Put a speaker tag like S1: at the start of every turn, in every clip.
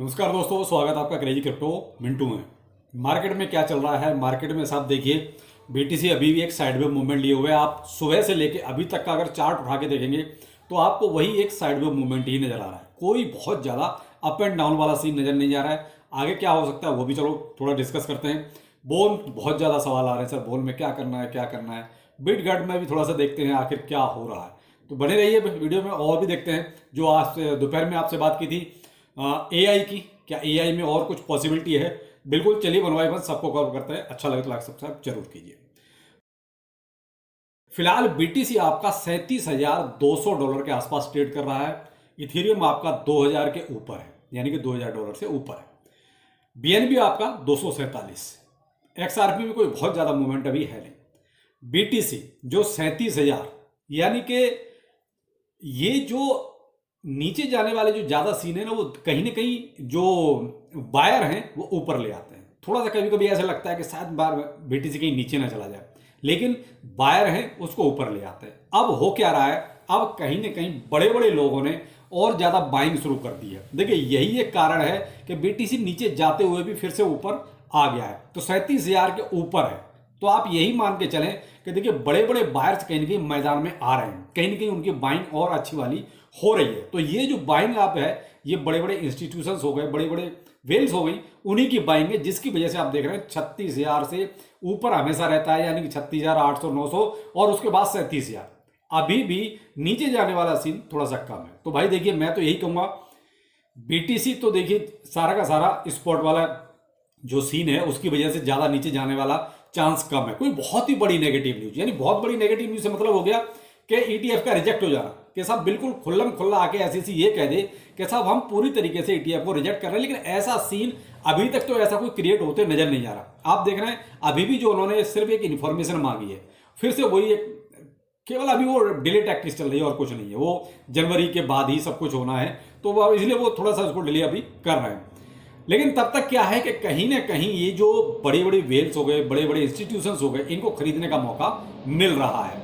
S1: नमस्कार दोस्तों, स्वागत है आपका क्रेजी क्रिप्टो मिंटू में। मार्केट में क्या चल रहा है? मार्केट में साहब देखिए, बीटीसी अभी भी एक साइडवे मूवमेंट लिए हुए है। आप सुबह से लेके अभी तक का अगर चार्ट उठा के देखेंगे तो आपको वही एक साइडवे मूवमेंट ही नजर आ रहा है। कोई बहुत ज़्यादा अप एंड डाउन वाला सीन नजर नहीं आ रहा है। आगे क्या हो सकता है वो भी चलो थोड़ा डिस्कस करते हैं। बोन बहुत ज़्यादा सवाल आ रहे हैं, सर बोन में क्या करना है, क्या करना है। बिट गट में भी थोड़ा सा देखते हैं आखिर क्या हो रहा है। तो बने रहिए वीडियो में, और भी देखते हैं। जो आज दोपहर में आपसे बात की थी एआई की, क्या एआई में और कुछ पॉसिबिलिटी है? बिल्कुल, चलिए बनवाई बस सबको कवर करते हैं। अच्छा लगे तो लाइक सब्सक्राइब जरूर कीजिए। फिलहाल बीटीसी आपका $37,200 के आसपास ट्रेड कर रहा है। इथेरियम आपका 2000 के ऊपर है, यानी कि $2000 से ऊपर है। बीएनबी आपका 247। एक्सआरपी में कोई बहुत ज्यादा मूवमेंट अभी है नहीं। बीटीसी जो 37,000, यानी कि ये जो नीचे जाने वाले जो ज्यादा सीन है ना, वो कहीं ना कहीं जो बायर हैं वो ऊपर ले आते हैं। थोड़ा सा कभी कभी ऐसा लगता है कि शायद बार बीटीसी कहीं नीचे ना चला जाए, लेकिन बायर हैं उसको ऊपर ले आते हैं। अब हो क्या रहा है, अब कहीं ना कहीं बड़े बड़े लोगों ने और ज्यादा बाइंग शुरू कर दी है। देखिए, यही एक कारण है कि बीटीसी नीचे जाते हुए भी फिर से ऊपर आ गया है, तो 37,000 के ऊपर है। तो आप यही मान के चलें कि देखिए, बड़े बड़े बायर्स कहीं ना कहीं मैदान में आ रहे हैं, कहीं ना कहीं उनकी बाइंग और अच्छी वाली हो रही है। तो ये जो बाइंग आप है, ये बड़े बड़े इंस्टीट्यूशंस हो गए, बड़े बड़े वेल्स हो गई, उन्हीं की बाइंग है, जिसकी वजह से आप देख रहे हैं 36,000 से ऊपर हमेशा रहता है, यानी कि 36,800 900, और उसके बाद 37,000। अभी भी नीचे जाने वाला सीन थोड़ा सा कम है। तो भाई देखिए, मैं तो यही कहूंगा, बीटीसी तो देखिए सारा का सारा स्पॉट वाला जो सीन है उसकी वजह से ज्यादा नीचे जाने वाला चांस कम है। कोई बहुत ही बड़ी नेगेटिव न्यूज, यानी बहुत बड़ी नेगेटिव न्यूज से मतलब हो गया कि ईटीएफ का रिजेक्ट हो जाना, कि साहब बिल्कुल खुल्लम खुल्ला आके एसईसी ये कह दे कि साहब हम पूरी तरीके से ईटीएफ को रिजेक्ट कर रहे हैं। लेकिन ऐसा सीन अभी तक तो ऐसा कोई क्रिएट होते नजर नहीं आ रहा। आप देख रहे हैं अभी भी जो उन्होंने सिर्फ एक इन्फॉर्मेशन मांगी है, फिर से वही एक केवल अभी वो डिले टैक्टिक्स चल रही है और कुछ नहीं है। वो जनवरी के बाद ही सब कुछ होना है, तो इसलिए वो थोड़ा सा उसको डिले अभी कर रहे हैं। लेकिन तब तक क्या है कि कहीं ना कहीं ये जो बड़ी बड़ी वेल्स हो गए, बड़े बड़े इंस्टीट्यूशंस हो गए, इनको खरीदने का मौका मिल रहा है।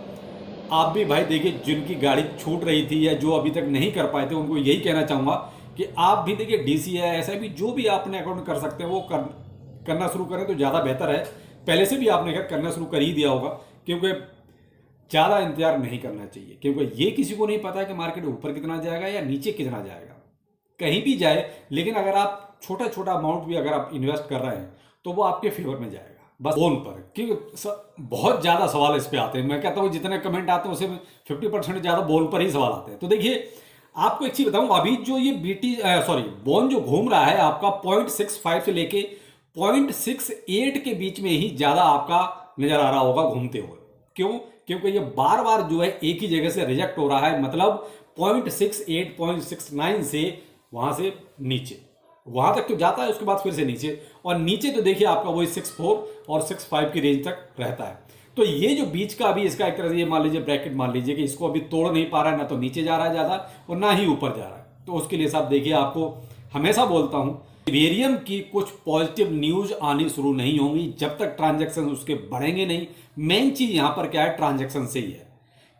S1: आप भी भाई देखिए, जिनकी गाड़ी छूट रही थी या जो अभी तक नहीं कर पाए थे, उनको यही कहना चाहूंगा कि आप भी देखिए डीसी है, ऐसा भी जो भी आपने अकाउंट कर सकते हैं वो करना शुरू करें तो ज़्यादा बेहतर है। पहले से भी आपने करना शुरू कर ही दिया होगा, क्योंकि ज़्यादा इंतजार नहीं करना चाहिए, क्योंकि ये किसी को नहीं पता है कि मार्केट ऊपर कितना जाएगा या नीचे कितना जाएगा। कहीं भी जाए, लेकिन अगर आप छोटा छोटा अमाउंट भी अगर आप इन्वेस्ट कर रहे हैं तो वो आपके फेवर में जाएगा, बस बोन पर। क्योंकि बहुत ज़्यादा सवाल इस पे आते हैं। मैं कहता हूँ जितने कमेंट आते हैं उससे 50% ज़्यादा बोन पर ही सवाल आते हैं। तो देखिए, आपको एक चीज़ बताऊँ, अभी जो ये बोन जो घूम रहा है आपका 0.65 से लेके 0.68 के बीच में ही ज़्यादा आपका नजर आ रहा होगा घूमते हुए। क्यों? क्योंकि ये बार बार जो है एक ही जगह से रिजेक्ट हो रहा है, मतलब 0.68 0.69 से वहां से नीचे, वहां तक तो जाता है, उसके बाद फिर से नीचे, और नीचे तो देखिए आपका वही 64 और 65 की रेंज तक रहता है। तो ये जो बीच का अभी इसका एक तरह से ये मान लीजिए ब्रैकेट मान लीजिए कि इसको अभी तोड़ नहीं पा रहा है, ना तो नीचे जा रहा है ज्यादा और ना ही ऊपर जा रहा है। तो उसके लिए साहब देखिए, आपको हमेशा बोलता हूं, इथेरियम की कुछ पॉजिटिव न्यूज आनी शुरू नहीं होंगी जब तक ट्रांजेक्शन उसके बढ़ेंगे नहीं। मेन चीज यहां पर क्या है, ट्रांजेक्शन से ही है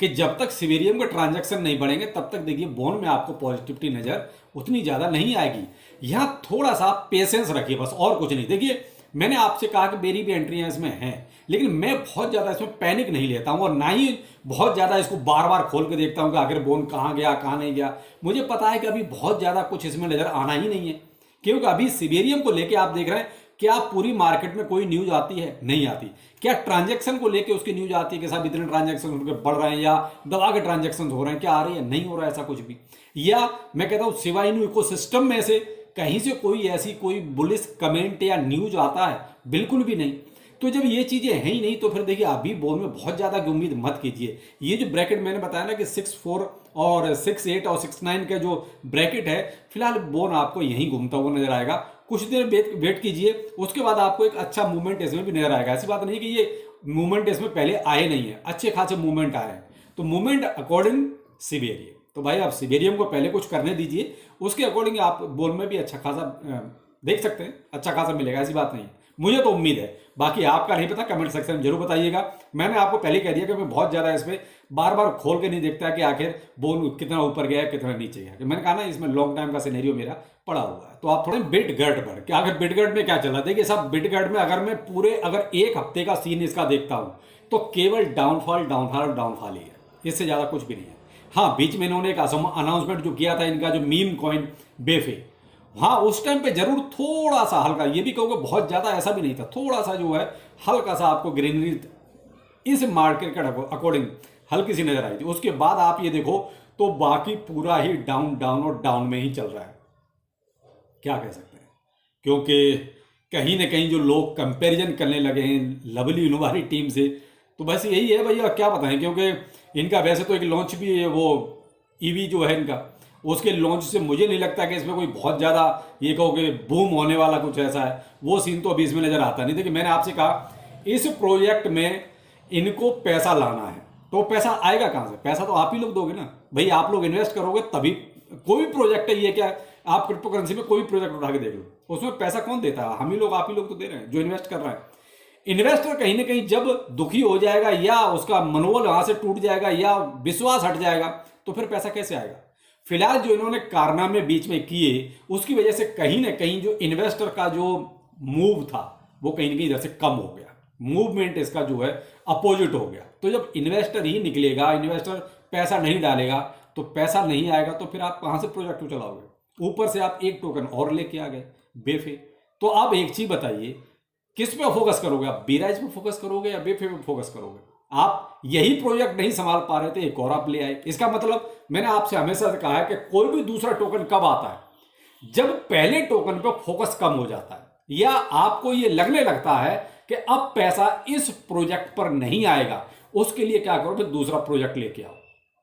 S1: कि जब तक सिवेरियम के ट्रांजैक्शन नहीं बढ़ेंगे तब तक देखिए बोन में आपको पॉजिटिविटी नजर उतनी ज्यादा नहीं आएगी। यहां थोड़ा सा पेशेंस रखिए बस, और कुछ नहीं। देखिए, मैंने आपसे कहा कि मेरी भी एंट्रियां इसमें हैं, लेकिन मैं बहुत ज्यादा इसमें पैनिक नहीं लेता हूं, और ना ही बहुत ज्यादा इसको बार बार खोल के देखता हूं कि आखिर बोन कहां गया कहां नहीं गया। मुझे पता है कि अभी बहुत ज्यादा कुछ इसमें नजर आना ही नहीं है, क्योंकि अभी सिवेरियम को लेकर आप देख रहे हैं, क्या पूरी मार्केट में कोई न्यूज आती है? नहीं आती। क्या ट्रांजैक्शन को लेके उसकी न्यूज आती है कि साहब इतने ट्रांजैक्शन उनके बढ़ रहे हैं या दवा के ट्रांजैक्शन हो रहे हैं? क्या आ रही है? नहीं हो रहा है ऐसा कुछ भी। या मैं कहता हूं सिवाय इन इकोसिस्टम में से कहीं से कोई ऐसी कोई बुलिश कमेंट या न्यूज आता है? बिल्कुल भी नहीं। तो जब ये चीजें हैं ही नहीं, तो फिर देखिए अभी बोन में बहुत ज्यादा की उम्मीद मत कीजिए। ये जो ब्रैकेट मैंने बताया ना कि 64 और 68 और 69 का जो ब्रैकेट है, फिलहाल बोन आपको यहीं घूमता हुआ नजर आएगा। कुछ देर वेट कीजिए, उसके बाद आपको एक अच्छा मूवमेंट इसमें भी नजर आएगा। ऐसी बात नहीं कि ये मूवमेंट इसमें पहले आए नहीं है, अच्छे खासे मूवमेंट आए हैं। तो मूवमेंट अकॉर्डिंग सिवेरियम, तो भाई आप सिवेरियम को पहले कुछ करने दीजिए, उसके अकॉर्डिंग आप बोन में भी अच्छा खासा देख सकते हैं, अच्छा खासा मिलेगा, ऐसी बात नहीं है, मुझे तो उम्मीद है। बाकी आपका नहीं पता, कमेंट सेक्शन में जरूर बताइएगा। मैंने आपको पहले कह दिया कि मैं बहुत ज़्यादा इसमें बार बार खोल के नहीं देखता कि आखिर बोन कितना ऊपर गया है कितना नीचे गया, कि मैंने कहा ना इसमें लॉन्ग टाइम का सिनेरियो मेरा पड़ा हुआ है। तो आप थोड़े बिटगर्ड पर कि आखिर बिटगर्ड में क्या चला, देखिए साहब बिटगर्ड में अगर एक हफ्ते का सीन इसका देखता हूँ तो केवल डाउनफॉल डाउनफॉल डाउनफॉल ही है, इससे ज़्यादा कुछ भी नहीं है। हाँ, बीच में इन्होंने एक अनाउंसमेंट जो किया था इनका, जो मीम कॉइन बेफे, हाँ उस टाइम पे जरूर थोड़ा सा हल्का, ये भी कहोगे बहुत ज्यादा ऐसा भी नहीं था, थोड़ा सा जो है हल्का सा आपको ग्रीनरी इस मार्केट के अकॉर्डिंग हल्की सी नजर आई थी। उसके बाद आप ये देखो तो बाकी पूरा ही डाउन डाउन और डाउन में ही चल रहा है, क्या कह सकते हैं। क्योंकि कहीं ना कहीं जो लोग कंपैरिजन करने लगे हैं लवली इनोवारी टीम से, तो बस यही है भैया, क्या बताएं। क्योंकि इनका वैसे तो एक लॉन्च भी है, वो ईवी जो है इनका, उसके लॉन्च से मुझे नहीं लगता कि इसमें कोई बहुत ज़्यादा ये कहो कि बूम होने वाला कुछ ऐसा है, वो सीन तो अभी इसमें नज़र आता नहीं। देखिए मैंने आपसे कहा इस प्रोजेक्ट में इनको पैसा लाना है, तो पैसा आएगा कहाँ से? पैसा तो आप ही लोग दोगे ना भाई, आप लोग इन्वेस्ट करोगे तभी। कोई भी प्रोजेक्ट है, ये क्या आप क्रिप्टो करेंसी में कोई भी प्रोजेक्ट उठा के देख लो, उसमें पैसा कौन देता है? हम ही लोग, आप ही लोग तो दे रहे हैं जो इन्वेस्ट कर रहे हैं। इन्वेस्टर कहीं ना कहीं जब दुखी हो जाएगा या उसका मनोबल वहां से टूट जाएगा या विश्वास हट जाएगा, तो फिर पैसा कैसे आएगा? फिलहाल जो इन्होंने कारनामे बीच में किए, उसकी वजह से कहीं ना कहीं जो इन्वेस्टर का जो मूव था वो कहीं ना कहीं इधर से कम हो गया, मूवमेंट इसका जो है अपोजिट हो गया। तो जब इन्वेस्टर ही निकलेगा, इन्वेस्टर पैसा नहीं डालेगा, तो पैसा नहीं आएगा, तो फिर आप कहां से प्रोजेक्ट को चलाओगे? ऊपर से आप एक टोकन और लेके आ गए बेफे। तो आप एक चीज बताइए, किस पे फोकस करोगे? आप बीराइज पे फोकस करोगे या बेफे पे फोकस करोगे? आप यही प्रोजेक्ट नहीं संभाल पा रहे थे, एक और आप ले आए। इसका मतलब मैंने आपसे हमेशा से कहा है कि कोई भी दूसरा टोकन कब आता है? जब पहले टोकन पे फोकस कम हो जाता है या आपको ये लगने लगता है कि अब पैसा इस प्रोजेक्ट पर नहीं आएगा, उसके लिए क्या करो? फिर दूसरा प्रोजेक्ट लेके आओ।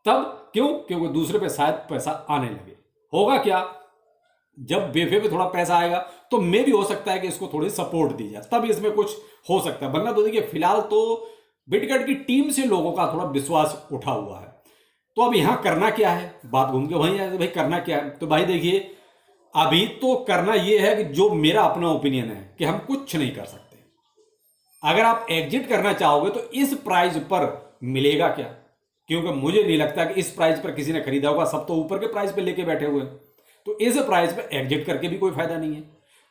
S1: तब क्यों? क्योंकि दूसरे पे शायद पैसा आने लगे। होगा क्या? जब बेफे पे थोड़ा पैसा आएगा तो मे भी हो सकता है कि इसको थोड़ी सपोर्ट दी जाए, तब इसमें कुछ हो सकता है। वरना तो देखिए फिलहाल तो बिटगर्ड की टीम से लोगों का थोड़ा विश्वास उठा हुआ है। तो अब यहां करना क्या है? बात घूम के वहीं है भाई, करना क्या है? तो भाई देखिए, अभी तो करना यह है कि जो मेरा अपना ओपिनियन है कि हम कुछ नहीं कर सकते। अगर आप एग्जिट करना चाहोगे तो इस प्राइस पर मिलेगा क्या? क्योंकि मुझे नहीं लगता कि इस प्राइस पर किसी ने खरीदा होगा, सब तो ऊपर के प्राइस पे लेके बैठे हुए हैं। तो इस प्राइस पे एग्जिट करके भी कोई फायदा नहीं है।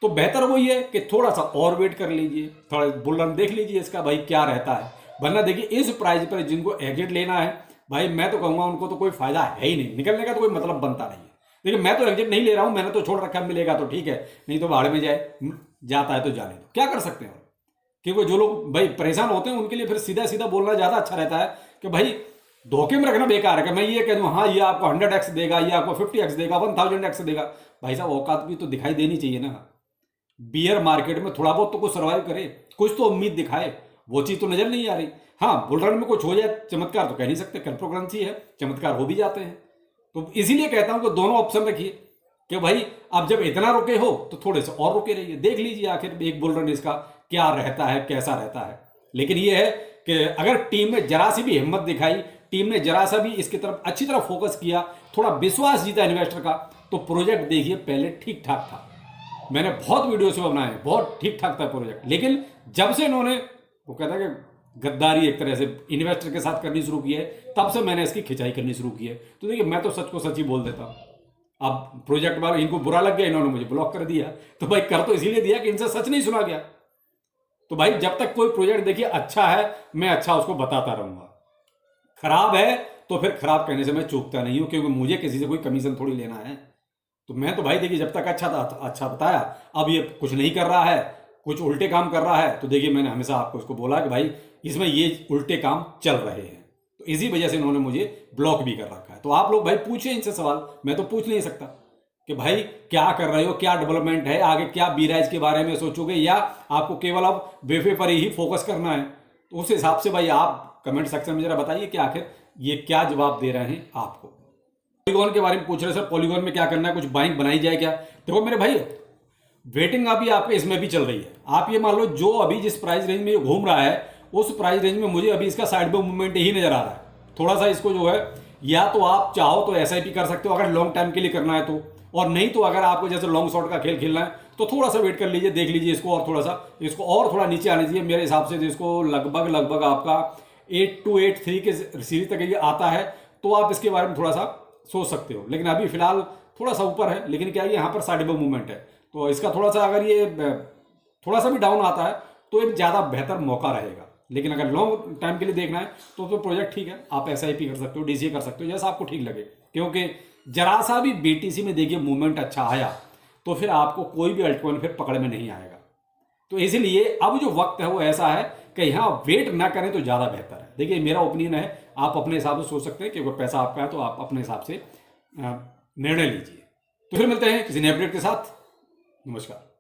S1: तो बेहतर वही है कि थोड़ा सा और वेट कर लीजिए, थोड़ा बुल रन देख लीजिए इसका भाई क्या रहता है। वरना देखिए इस प्राइस पर जिनको एग्जिट लेना है भाई, मैं तो कहूंगा उनको तो कोई फायदा है ही नहीं, निकलने का तो कोई मतलब बनता नहीं है। देखिए मैं तो एग्जिट नहीं ले रहा हूं, मैंने तो छोड़ रखा है, मिलेगा तो ठीक है, नहीं तो भाड़ में जाता है तो जाने दो, क्या कर सकते हैं। क्योंकि जो लोग भाई परेशान होते हैं उनके लिए फिर सीधा सीधा बोलना ज्यादा अच्छा रहता है कि भाई धोखे में रखना बेकार है कि मैं ये कह दूं हाँ ये आपको 100x देगा, ये आपको 50x देगा, 1000x देगा। भाई साहब औकात भी तो दिखाई देनी चाहिए ना। बियर मार्केट में थोड़ा बहुत तो कुछ सर्वाइव करे, कुछ तो उम्मीद दिखाए, वो चीज तो नजर नहीं आ रही। हाँ, बुल रन में कुछ हो जाए चमत्कार तो कह नहीं सकते, क्रिप्टो करेंसी है, चमत्कार हो भी जाते हैं। तो इसीलिए कहता हूं कि दोनों ऑप्शन रखिए कि भाई आप जब इतना रुके हो तो थोड़े से और रुके रहिए, देख लीजिए आखिर एक बुल रन इसका क्या रहता है, कैसा रहता है। लेकिन यह है कि अगर टीम में जरा सी भी हिम्मत दिखाई, टीम ने जरा सा भी इसकी तरफ अच्छी तरह फोकस किया, थोड़ा विश्वास जीता इन्वेस्टर का, तो प्रोजेक्ट देखिए पहले ठीक ठाक था। मैंने बहुत वीडियो से बनाए, बहुत ठीक ठाक था प्रोजेक्ट। लेकिन जब से इन्होंने वो कहता है कि गद्दारी एक तरह से इन्वेस्टर के साथ करनी शुरू की है, तब से मैंने इसकी खिंचाई करनी शुरू की है। तो देखिए मैं तो सच को सच ही बोल देता हूँ। अब प्रोजेक्ट वाले इनको बुरा लग गया, इन्होंने मुझे ब्लॉक कर दिया, तो भाई कर तो इसीलिए दिया कि इनसे सच नहीं सुना गया। तो भाई जब तक कोई प्रोजेक्ट देखिए अच्छा है, मैं अच्छा उसको बताता रहूंगा, खराब है तो फिर खराब कहने से मैं चूकता नहीं हूं, क्योंकि मुझे किसी से कोई कमीशन थोड़ी लेना है। तो मैं तो भाई देखिए जब तक अच्छा था अच्छा बताया, अब ये कुछ नहीं कर रहा है, कुछ उल्टे काम कर रहा है, तो देखिए मैंने हमेशा आपको इसको बोला कि भाई इसमें ये उल्टे काम चल रहे हैं। तो इसी वजह से इन्होंने मुझे ब्लॉक भी कर रखा है। तो आप लोग भाई पूछे इनसे सवाल, मैं तो पूछ नहीं सकता कि भाई क्या कर रहे हो, क्या डेवलपमेंट है, आगे क्या बीराइज के बारे में सोचोगे, या आपको केवल अब वेफे पर ही फोकस करना है। तो उस हिसाब से भाई आप कमेंट सेक्शन में जरा बताइए कि आखिर ये क्या जवाब दे रहे हैं आपको। पॉलीगॉन के बारे में पूछ रहे सर, पॉलीगॉन में क्या करना है, कुछ बाइंग बनाई जाए क्या? देखो मेरे भाई, वेटिंग अभी आपके इसमें भी चल रही है। आप ये मान लो जो अभी जिस प्राइस रेंज में घूम रहा है, उस प्राइस रेंज में मुझे अभी इसका साइड में मूवमेंट ही नजर आ रहा है। थोड़ा सा इसको जो है, या तो आप चाहो तो एसआईपी कर सकते हो अगर लॉन्ग टाइम के लिए करना है तो, और नहीं तो अगर आपको जैसे लॉन्ग शॉट का खेल खेलना है तो थोड़ा सा वेट कर लीजिए, देख लीजिए इसको, और थोड़ा सा इसको और थोड़ा नीचे आने दीजिए। मेरे हिसाब से तो इसको लगभग आपका 8283 के सीरीज तक ये आता है, तो आप इसके बारे में थोड़ा सा सोच सकते हो। लेकिन अभी फिलहाल थोड़ा सा ऊपर है, लेकिन क्या है यहाँ पर साइड में मूवमेंट है, तो इसका थोड़ा सा अगर ये थोड़ा सा भी डाउन आता है तो एक ज़्यादा बेहतर मौका रहेगा। लेकिन अगर लॉन्ग टाइम के लिए देखना है तो प्रोजेक्ट ठीक है, आप SIP कर सकते हो, DCA कर सकते हो, जैसा आपको ठीक लगे। क्योंकि जरा सा भी BTC में देखिए मूवमेंट अच्छा आया तो फिर आपको कोई भी अल्टकॉइन फिर पकड़ में नहीं आएगा। तो इसीलिए अब जो वक्त है वो ऐसा है कि यहाँ वेट ना करें तो ज़्यादा बेहतर है। देखिए मेरा ओपिनियन है, आप अपने हिसाब से सोच सकते हैं कि अगर पैसा आपका है तो आप अपने हिसाब से निर्णय लीजिए। तो फिर मिलते हैं किसी नए अपडेट के साथ। नमस्कार।